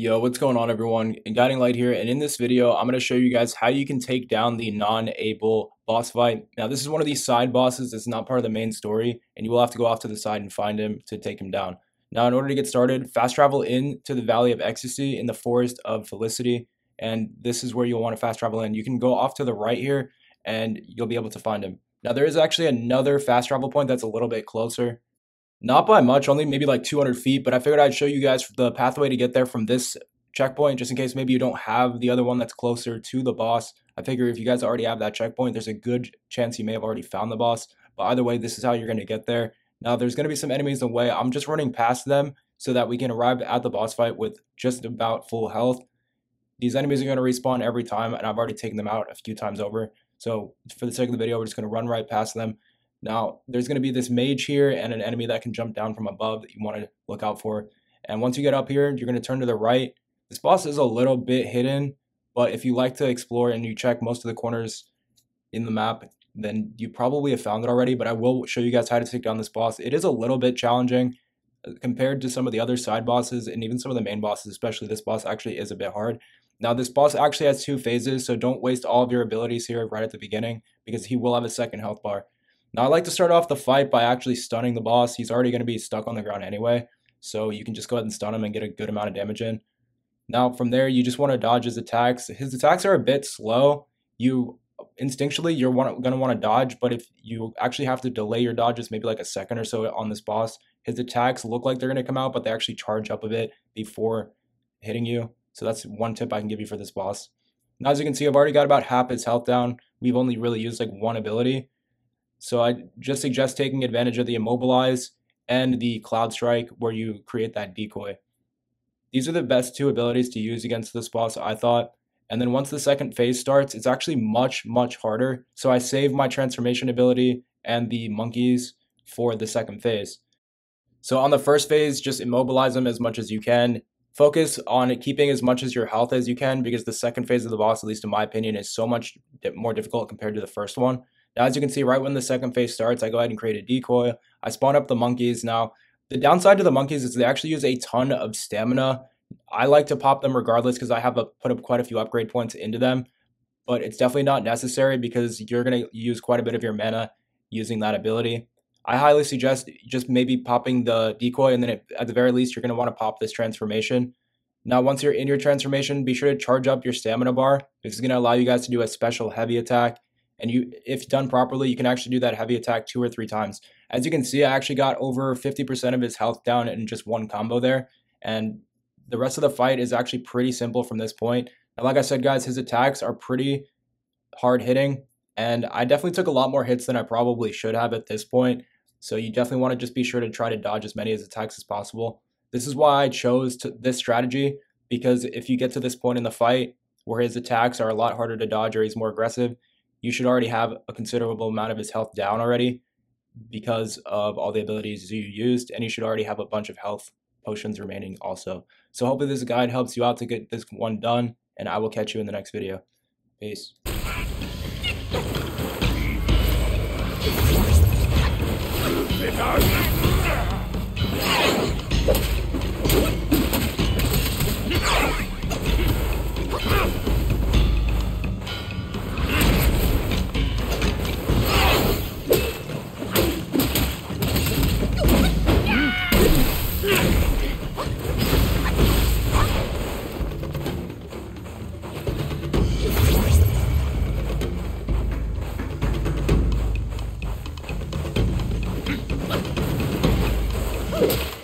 Yo, what's going on everyone? Guiding Light here, and in this video, I'm going to show you guys how you can take down the non-able boss fight. Now, this is one of these side bosses. It's not part of the main story, and you will have to go off to the side and find him to take him down. Now, in order to get started, fast travel into the Valley of Ecstasy in the Forest of Felicity, and this is where you'll want to fast travel in. You can go off to the right here, and you'll be able to find him. Now, there is actually another fast travel point that's a little bit closer. Not by much, only maybe like 200 feet, but I figured I'd show you guys the pathway to get there from this checkpoint, just in case maybe you don't have the other one that's closer to the boss. I figure if you guys already have that checkpoint, there's a good chance you may have already found the boss. But either way, this is how you're going to get there. Now, there's going to be some enemies in the way. I'm just running past them so that we can arrive at the boss fight with just about full health. These enemies are going to respawn every time, and I've already taken them out a few times over. So for the sake of the video, we're just going to run right past them. Now, there's going to be this mage here and an enemy that can jump down from above that you want to look out for. And once you get up here, you're going to turn to the right. This boss is a little bit hidden, but if you like to explore and you check most of the corners in the map, then you probably have found it already, but I will show you guys how to take down this boss. It is a little bit challenging compared to some of the other side bosses and even some of the main bosses, especially this boss actually is a bit hard. Now, this boss actually has 2 phases, so don't waste all of your abilities here right at the beginning because he will have a second health bar. Now, I like to start off the fight by actually stunning the boss. He's already going to be stuck on the ground anyway, so you can just go ahead and stun him and get a good amount of damage in. Now, from there, you just want to dodge his attacks. His attacks are a bit slow. Instinctually, you're going to want to dodge, but if you actually have to delay your dodges, maybe like a second or so on this boss, his attacks look like they're going to come out, but they actually charge up a bit before hitting you. So that's one tip I can give you for this boss. Now, as you can see, I've already got about half his health down. We've only really used like one ability. So I just suggest taking advantage of the Immobilize and the Cloud Strike where you create that decoy. These are the best 2 abilities to use against this boss, I thought. And then once the second phase starts, it's actually much harder. So I saved my transformation ability and the monkeys for the second phase. So on the first phase, just immobilize them as much as you can. Focus on keeping as much as your health as you can because the second phase of the boss, at least in my opinion, is so much more difficult compared to the first one. Now, as you can see, right when the second phase starts, I go ahead and create a decoy. I spawn up the monkeys. Now, the downside to the monkeys is they actually use a ton of stamina. I like to pop them regardless because I have put up quite a few upgrade points into them, but it's definitely not necessary because you're going to use quite a bit of your mana using that ability. I highly suggest just maybe popping the decoy, and then at the very least, you're going to want to pop this transformation. Now, once you're in your transformation, be sure to charge up your stamina bar. This is going to allow you guys to do a special heavy attack. And if done properly, you can actually do that heavy attack 2 or 3 times. As you can see, I actually got over 50% of his health down in just one combo there. And the rest of the fight is actually pretty simple from this point. And like I said, guys, his attacks are pretty hard hitting. And I definitely took a lot more hits than I probably should have at this point. So you definitely want to just be sure to try to dodge as many of his attacks as possible. This is why I chose this strategy, because if you get to this point in the fight where his attacks are a lot harder to dodge or he's more aggressive, you should already have a considerable amount of his health down already because of all the abilities you used, and you should already have a bunch of health potions remaining also. So hopefully this guide helps you out to get this one done, and I will catch you in the next video. Peace. You